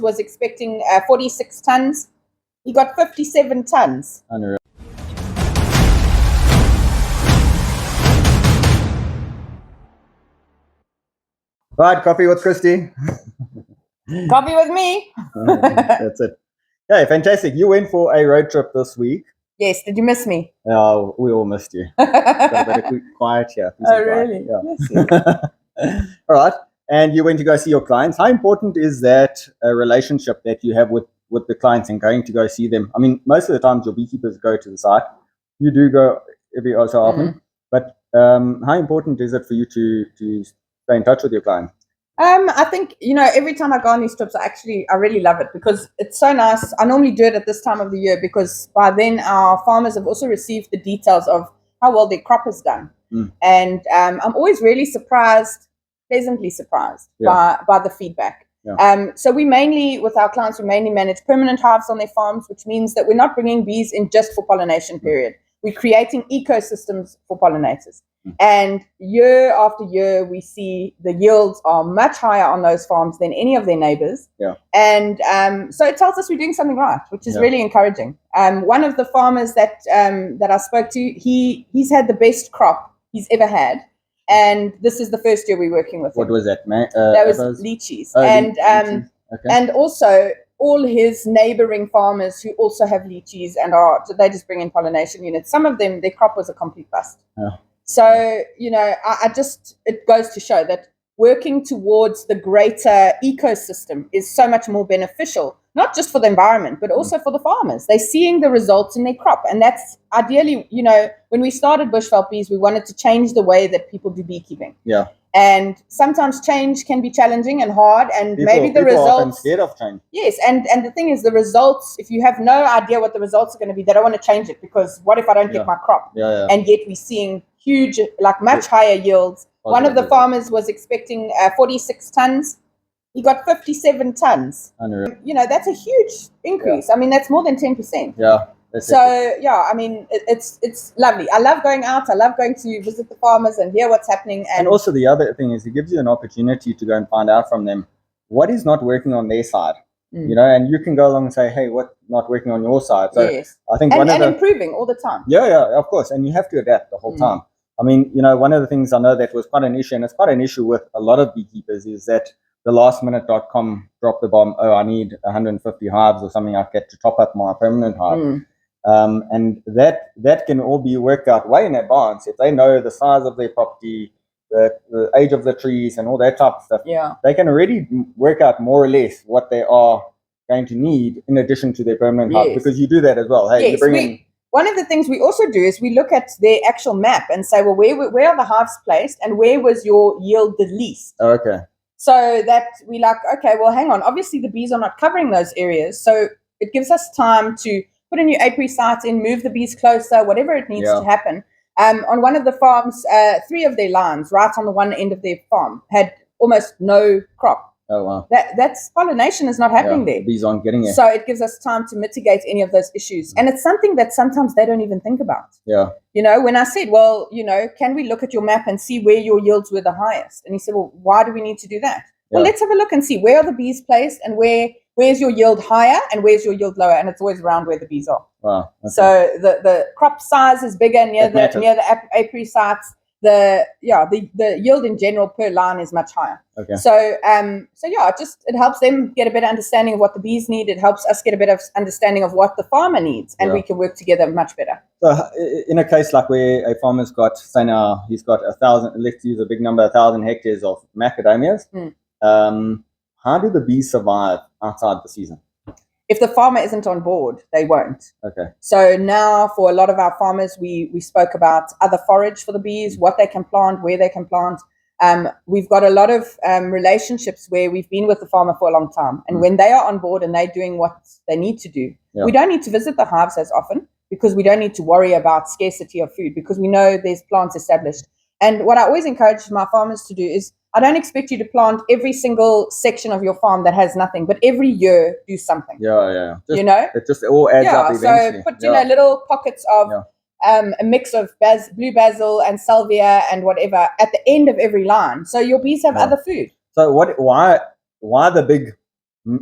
was expecting 46 tons. He got 57 tons. Unreal. Right, coffee with Christy. Coffee with me. That's it. Okay, fantastic. You went for a road trip this week. Yes, did you miss me? Oh, we all missed you. Got a bit of quiet here. Oh, really? Yeah. Yes. All right. And you went to go see your clients. How important is that relationship that you have with the clients and going to go see them? I mean, most of the times your beekeepers go to the site. You do go every so often. But how important is it for you to stay in touch with your clients? I think, every time I go on these trips, I really love it because it's so nice. I normally do it at this time of the year because by then our farmers have also received the details of how well their crop is done. And I'm always really pleasantly surprised by the feedback. So with our clients, we mainly manage permanent hives on their farms, which means that we're not bringing bees in just for pollination period. We're creating ecosystems for pollinators. And year after year, we see the yields are much higher on those farms than any of their neighbors. And so it tells us we're doing something right, which is really encouraging. One of the farmers that I spoke to, he's had the best crop he's ever had. And this is the first year we're working with him. What was that, man? That was lychees. And also all his neighboring farmers who also have lychees they just bring in pollination units. Some of them, their crop was a complete bust. So, it goes to show that working towards the greater ecosystem is so much more beneficial, not just for the environment, but also for the farmers. They're seeing the results in their crop. And that's ideally, when we started Bushveld Bees, we wanted to change the way that people do beekeeping. And sometimes change can be challenging and hard, and maybe the results. People are often scared of change. Yes, and the thing is, the results. If you have no idea what the results are going to be, they don't want to change it because what if I don't get my crop? And yet we're seeing huge, much higher yields. One of the farmers was expecting 46 tons. He got 57 tons. Unreal. That's a huge increase. I mean, that's more than 10%. It's lovely. I love going out. I love going to visit the farmers and hear what's happening. And also the other thing is it gives you an opportunity to go and find out from them what is not working on their side. And you can go along and say, hey, what's not working on your side? So I think improving all the time. Of course. And you have to adapt the whole time. I mean, one of the things I know that was quite an issue, and it's quite an issue with a lot of beekeepers, is that the lastminute.com dropped the bomb. Oh, I need 150 hives or something like that to top up my permanent hive. And that can all be worked out way in advance if they know the size of their property, the age of the trees, and all that type of stuff. They can already work out more or less what they are going to need in addition to their permanent hive, because you do that as well. Hey, you bring in. One of the things we also do is we look at their actual map and say, well, where are the hives placed and where was your yield the least? So that we okay, well, hang on. Obviously, the bees are not covering those areas. So it gives us time to put a new apiary site in, move the bees closer, whatever it needs to happen. On one of the farms, 3 of their lines, right on the one end of their farm, had almost no crop. Oh, wow. That's pollination is not happening there. Bees aren't getting it. So it gives us time to mitigate any of those issues. And it's something that sometimes they don't even think about. When I said, well, can we look at your map and see where your yields were the highest? And he said, well, why do we need to do that? Well, let's have a look and see where are the bees placed and where's your yield higher and where's your yield lower, and it's always around where the bees are. Wow. Okay. So the crop size is bigger near the apiary sites. The yield in general per line is much higher. So it helps them get a better understanding of what the bees need. It helps us get a better understanding of what the farmer needs, and we can work together much better. So in a case like where a farmer's got, say now he's got 1,000, let's use a big number, 1,000 hectares of macadamias. How do the bees survive outside the season? If the farmer isn't on board, they won't. So now for a lot of our farmers, we spoke about other forage for the bees, what they can plant, where they can plant. We've got a lot of relationships where we've been with the farmer for a long time. And when they are on board and they're doing what they need to do, we don't need to visit the hives as often because we don't need to worry about scarcity of food because we know there's plants established. And what I always encourage my farmers to do is I don't expect you to plant every single section of your farm that has nothing, but every year do something. It just all adds up eventually. So put little pockets of a mix of blue basil and salvia and whatever at the end of every line, so your bees have other food. So why the big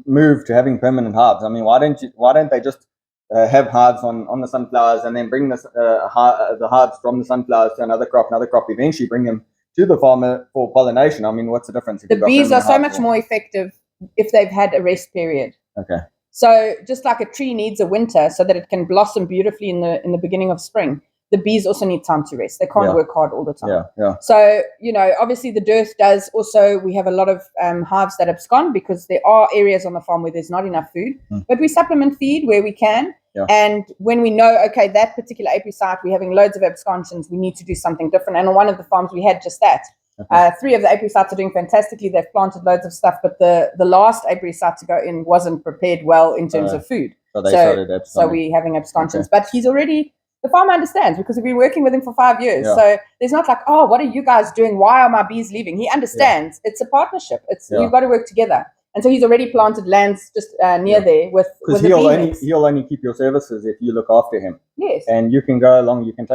move to having permanent hives? I mean, why don't they just have hives on the sunflowers and then bring the hives from the sunflowers to another crop, eventually bring them to the farmer for pollination? I mean, what's the difference? The bees are so much more effective if they've had a rest period. Okay. So just like a tree needs a winter so that it can blossom beautifully in the beginning of spring, the bees also need time to rest. They can't work hard all the time. Yeah. So, obviously the dearth does also, we have a lot of hives that abscond because there are areas on the farm where there's not enough food, but we supplement feed where we can. Yeah. And when we know, okay, that particular apiary site, we're having loads of absconsions, we need to do something different. And on one of the farms, we had just that. Okay. 3 of the apiary sites are doing fantastically. They've planted loads of stuff, but the last apiary site to go in wasn't prepared well in terms of food. So we're having absconsions. Okay. But the farmer understands because we've been working with him for 5 years. Yeah. So there's not like, oh, what are you guys doing? Why are my bees leaving? He understands. Yeah. It's a partnership. You've got to work together. And so he's already planted lands just near there with the he'll only keep your services if you look after him. Yes. And you can go along. You can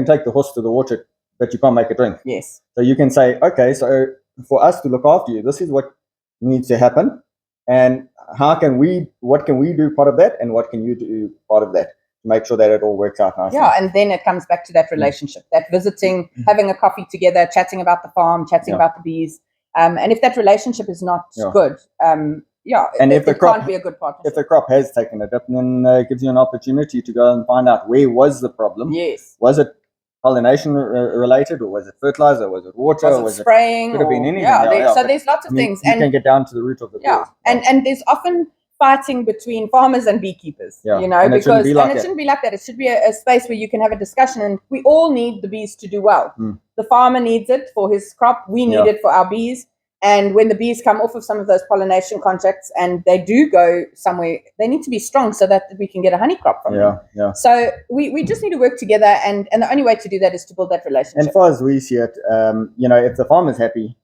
take the horse to the orchard, but you can't make a drink. Yes. So you can say, okay, so for us to look after you, this is what needs to happen, and what can we do part of that, and what can you do part of that to make sure that it all works out nicely. Yeah, and then it comes back to that relationship, that visiting, having a coffee together, chatting about the farm, chatting about the bees. And if that relationship is not good, and if the crop can't be a good partnership. If the crop has taken a dip, then it gives you an opportunity to go and find out where was the problem. Yes. Was it pollination related, or was it fertilizer, was it water, or was it spraying? Could have been anything. So there's lots of things. You can get down to the root of the cause. And there's often fighting between farmers and beekeepers, and it shouldn't be like that. It should be a space where you can have a discussion, and we all need the bees to do well. The farmer needs it for his crop, we need it for our bees. And when the bees come off of some of those pollination contracts and they do go somewhere, they need to be strong so that we can get a honey crop from them. Yeah. So we just need to work together, and the only way to do that is to build that relationship. And as far as we see it, if the farmer's happy,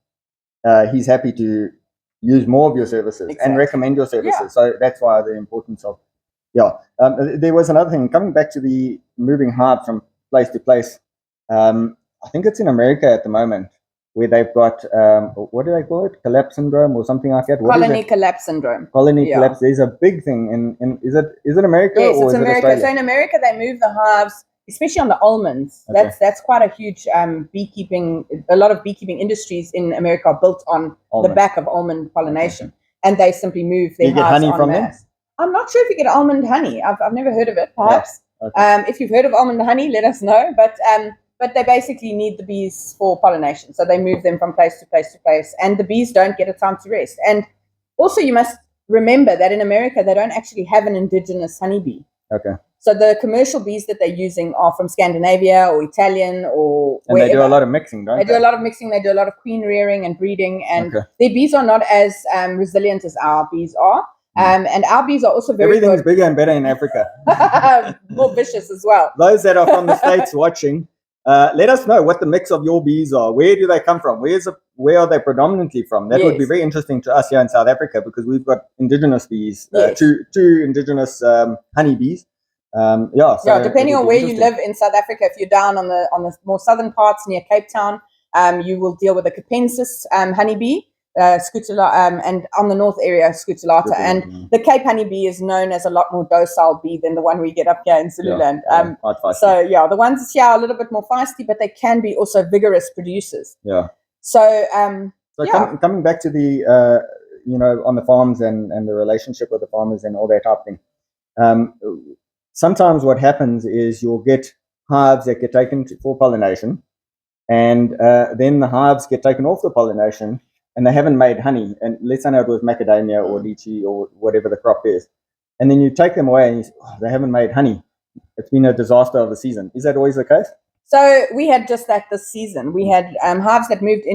he's happy to use more of your services and recommend your services. Yeah. So that's why the importance of, there was another thing, coming back to the moving hive from place to place. I think it's in America at the moment, where they've got, what do they call it? Collapse syndrome or something like that? Colony collapse syndrome. Colony collapse. There's a big thing is it America? Yes, or it's is America. It Australia? So in America, they move the hives, especially on the almonds. Okay. That's quite a huge beekeeping. A lot of beekeeping industries in America are built on the back of almond pollination, and they simply move their hives honey from them? I'm not sure if you get almond honey. I've never heard of it. Perhaps if you've heard of almond honey, let us know. But they basically need the bees for pollination. So they move them from place to place to place. And the bees don't get a time to rest. And also you must remember that in America, they don't actually have an indigenous honeybee. Okay. So the commercial bees that they're using are from Scandinavia or Italian or and wherever. They do a lot of mixing, don't they? They do a lot of mixing. They do a lot of queen rearing and breeding. And their bees are not as resilient as our bees are. And our bees are also very Everything's bigger and better in Africa. More vicious as well. Those that are from the States watching, let us know what the mix of your bees are. Where do they come from? Where are they predominantly from? That would be very interesting to us here in South Africa, because we've got indigenous bees, two indigenous honeybees. Depending on where you live in South Africa, if you're down on the more southern parts near Cape Town, you will deal with the Capensis honeybee. And on the north area, Scutellata. And the Cape honeybee is known as a lot more docile bee than the one we get up here in Zululand. The ones here are a little bit more feisty, but they can be also vigorous producers. Yeah. So coming back to the on the farms and the relationship with the farmers and all that type of thing. Sometimes what happens is you'll get hives that get taken for pollination, and then the hives get taken off the pollination, and they haven't made honey. And let's say it was macadamia or lychee or whatever the crop is. And then you take them away and you say, they haven't made honey. It's been a disaster of the season. Is that always the case? So we had just that this season. We had hives that moved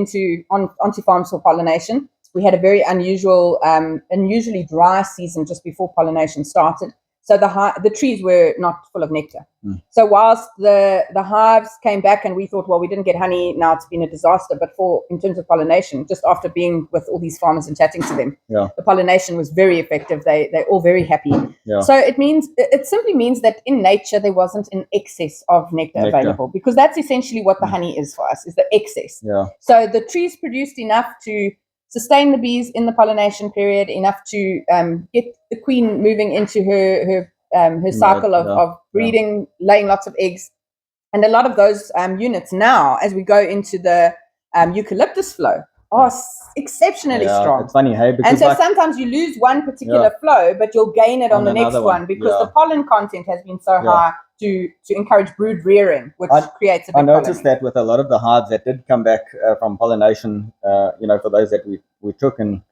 onto farms for pollination. We had a very unusually dry season just before pollination started. So the trees were not full of nectar. So whilst the hives came back and we thought, well, we didn't get honey, now it's been a disaster. But in terms of pollination, just after being with all these farmers and chatting to them, the pollination was very effective. They're all very happy. Yeah. So it simply means that in nature there wasn't an excess of nectar available, because that's essentially what the honey is for us, is the excess. Yeah. So the trees produced enough to sustain the bees in the pollination period enough to get the queen moving into her cycle of breeding, laying lots of eggs. And a lot of those units now, as we go into the eucalyptus flow, are exceptionally strong. It's funny, hey? And so sometimes you lose one particular flow, but you'll gain it on the next one because the pollen content has been so high to encourage brood rearing, which creates a big I noticed that with a lot of the hives that did come back from pollination, for those that we took, and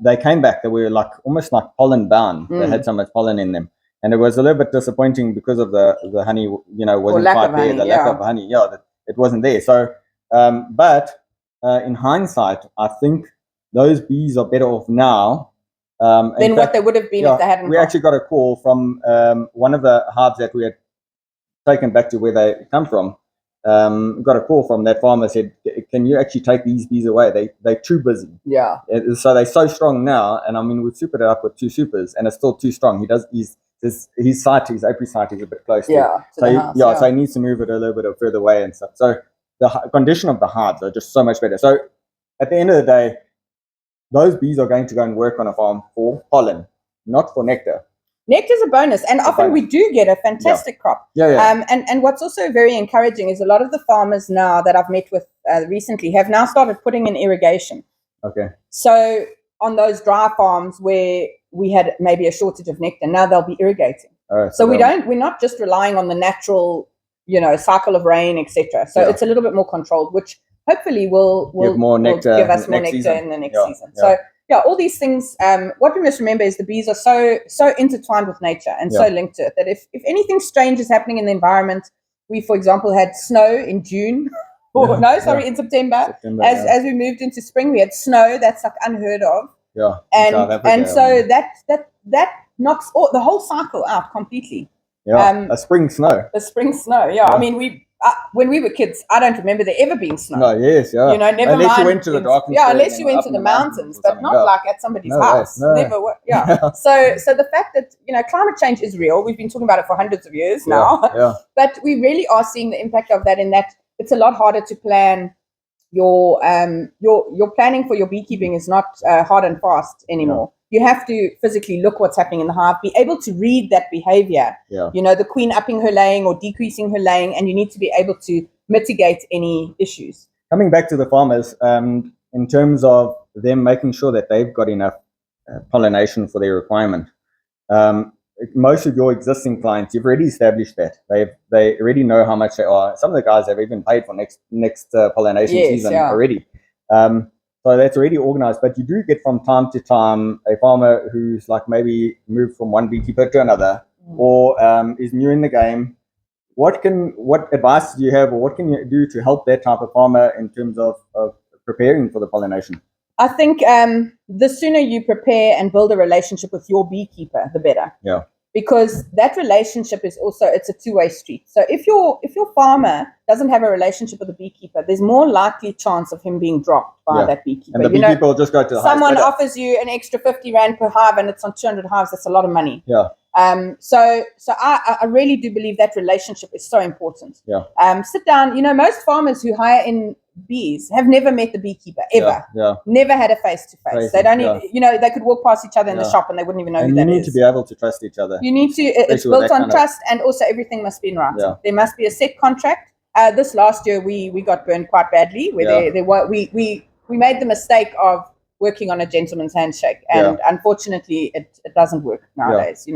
they came back, they were like almost like pollen bound. They had so much pollen in them. And it was a little bit disappointing because of the honey, wasn't quite there, the lack of honey. Yeah, it wasn't there. So, but in hindsight, I think those bees are better off now than what they would have been if they hadn't. We actually got a call from one of the hives that we had taken back to where they come from. Got a call from that farmer, said, "Can you actually take these bees away? They're too busy." Yeah. So they're so strong now, and I mean we've supered it up with 2 supers, and it's still too strong. His apiary site is a bit close. So he needs to move it a little bit further away and stuff. So the condition of the hives are just so much better. So at the end of the day, those bees are going to go and work on a farm for pollen, not for nectar. Nectar is a bonus, and often we do get a fantastic crop. And what's also very encouraging is a lot of the farmers now that I've met with recently have now started putting in irrigation. Okay. So on those dry farms where we had maybe a shortage of nectar, now they'll be irrigating. So we're not just relying on the natural, cycle of rain, etc. So it's a little bit more controlled, which hopefully will give us more nectar in the next season. So all these things, what we must remember is the bees are so intertwined with nature and so linked to it that if anything strange is happening in the environment, we, for example, had snow in June, in September. As we moved into spring, we had snow. That's like unheard of. Yeah. And so that knocks the whole cycle out completely. Yeah. A spring snow. I mean, when we were kids, I don't remember there ever being snow. No, yes, yeah. Never unless mind. you went to the darkness. Unless you went to the mountains, but not like at somebody's house. No. Never. So the fact that climate change is real. We've been talking about it for hundreds of years now. But we really are seeing the impact of that. In that, it's a lot harder to plan. Your planning for your beekeeping is not hard and fast anymore. You have to physically look what's happening in the hive, be able to read that behavior. The queen upping her laying or decreasing her laying, and you need to be able to mitigate any issues. Coming back to the farmers, in terms of them making sure that they've got enough pollination for their requirement, most of your existing clients, you've already established that they already know how much they are. Some of the guys have even paid for next pollination season already. So that's already organized. But you do get from time to time a farmer who's like maybe moved from one beekeeper to another, or is new in the game. What advice do you have, or what can you do to help that type of farmer in terms of preparing for the pollination? I think the sooner you prepare and build a relationship with your beekeeper, the better. Yeah. Because that relationship is also, it's a two-way street. So if your farmer doesn't have a relationship with a beekeeper, there's more likely chance of him being dropped by that beekeeper. And the beekeeper will just go to the someone offers you an extra 50 Rand per hive and it's on 200 hives. That's a lot of money. Yeah. So I really do believe that relationship is so important. Yeah. Sit down. Most farmers who hire in bees have never met the beekeeper ever. Never had a face-to-face. They don't even, they could walk past each other in the shop and they wouldn't even know who that is. You need to be able to trust each other. You need to. It's built on trust, and also everything must be in writing. There must be a set contract. This last year we got burned quite badly. Where we made the mistake of working on a gentleman's handshake, and unfortunately it doesn't work nowadays.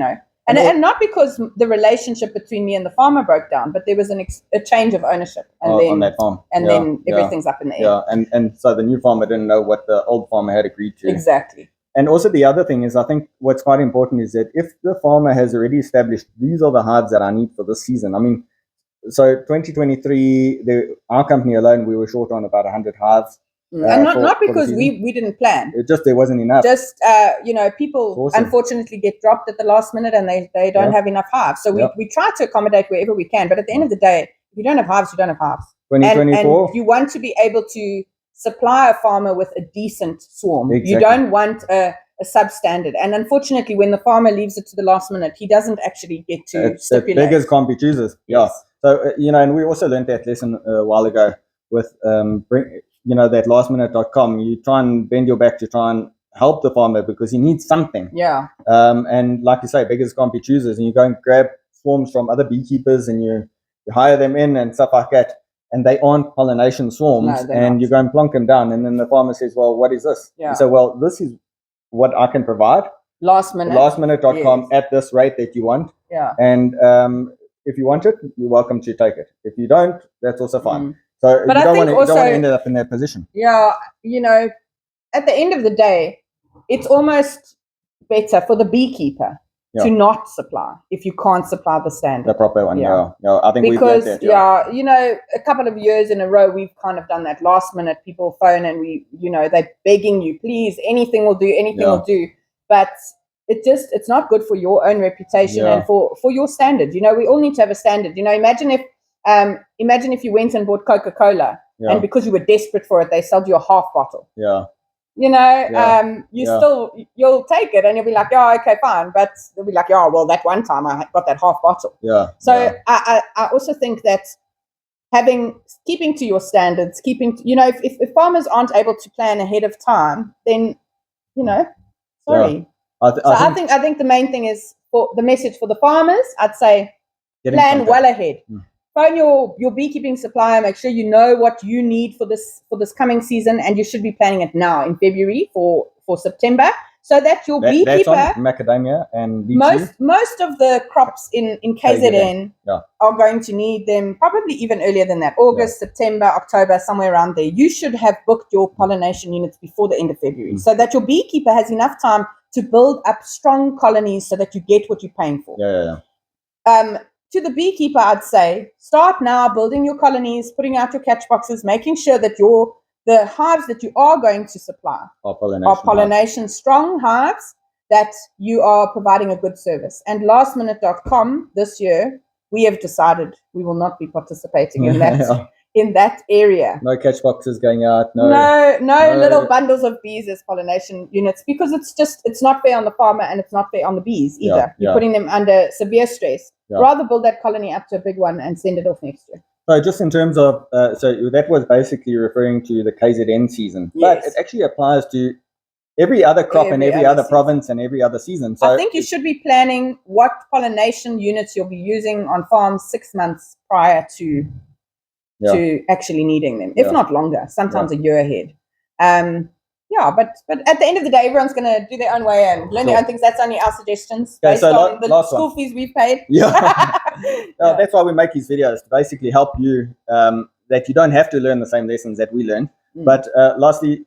And not because the relationship between me and the farmer broke down, but there was a change of ownership, and then on that farm, then everything's up in the air. And so the new farmer didn't know what the old farmer had agreed to. Exactly. And also the other thing is, I think what's quite important is that if the farmer has already established these are the hives that I need for this season. I mean, so 2023, our company alone, we were short on about 100 hives. And not because we didn't plan. It just there wasn't enough. Just people unfortunately get dropped at the last minute and they don't have enough hives. So we try to accommodate wherever we can. But at the end of the day, if you don't have hives, you don't have hives. 2024. And you want to be able to supply a farmer with a decent swarm. Exactly. You don't want a substandard. And unfortunately, when the farmer leaves it to the last minute, he doesn't actually get to stipulate. Beggars can't be choosers. Yes. So and we also learned that lesson a while ago with that lastminute.com, you try and bend your back to try and help the farmer because he needs something. Yeah. And like you say, beggars can't be choosers, and you go and grab swarms from other beekeepers and you hire them in and stuff like that, and they aren't pollination swarms, No, and you go and plonk them down, and then the farmer says, well, what is this? Yeah. You say, well, this is what I can provide. Lastminute.com Yes. at this rate that you want. Yeah. And if you want it, you're welcome to take it. If you don't, that's also fine. So But you I don't think want to also, end up in that position. Yeah, at the end of the day, it's almost better for the beekeeper to not supply if you can't supply the standard. The proper one, Yeah. I think because we've got that, a couple of years in a row we've kind of done that. Last minute people phone and they're begging you, please, anything will do, but it's not good for your own reputation and for your standard. We all need to have a standard. Imagine if you went and bought Coca-Cola and because you were desperate for it they sold you a half bottle. You'll take it and you'll be like, yeah, okay, fine. But they'll be like, yeah, well, that one time I got that half bottle. I also think that keeping to your standards, if farmers aren't able to plan ahead of time, then, sorry. I think the main thing is for the message for the farmers, I'd say plan well ahead. Phone your beekeeping supplier, make sure you know what you need for this coming season, and you should be planning it now in February for September, so that your beekeeper, that's on macadamia and lychee. Most of the crops in KZN are going to need them probably even earlier than that, August, September, October, somewhere around there. You should have booked your pollination units before the end of February, so that your beekeeper has enough time to build up strong colonies so that you get what you're paying for. To the beekeeper, I'd say, start now building your colonies, putting out your catch boxes, making sure that the hives that you are going to supply are pollination strong hives, that you are providing a good service. And lastminute.com this year, we have decided we will not be participating in that in that area. No catch boxes going out. No little bundles of bees as pollination units, because it's not fair on the farmer and it's not fair on the bees either. You're putting them under severe stress. Rather build that colony up to a big one and send it off next year. So just in terms of, so that was basically referring to the KZN season, but it actually applies to every other crop and every other province and every other season. So I think you should be planning what pollination units you'll be using on farms 6 months prior to actually needing them, if not longer, sometimes a year ahead. But at the end of the day, everyone's going to do their own way and learn their own things. That's only our suggestions based on the school fees we've paid. That's why we make these videos, to basically help you, that you don't have to learn the same lessons that we learn. But lastly,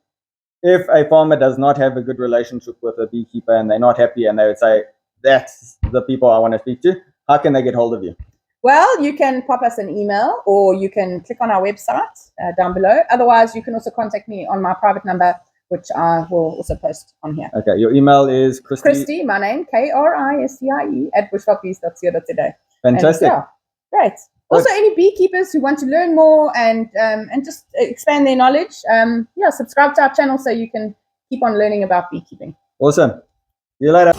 if a farmer does not have a good relationship with a beekeeper and they're not happy and they would say, that's the people I want to speak to, how can they get hold of you? Well, you can pop us an email or you can click on our website down below. Otherwise, you can also contact me on my private number, which I will also post on here. Okay, your email is Christie, my name, KRISTIE @bushveldbees.co.za. Fantastic. Great. Also, any beekeepers who want to learn more and just expand their knowledge, subscribe to our channel so you can keep on learning about beekeeping. Awesome. See you later.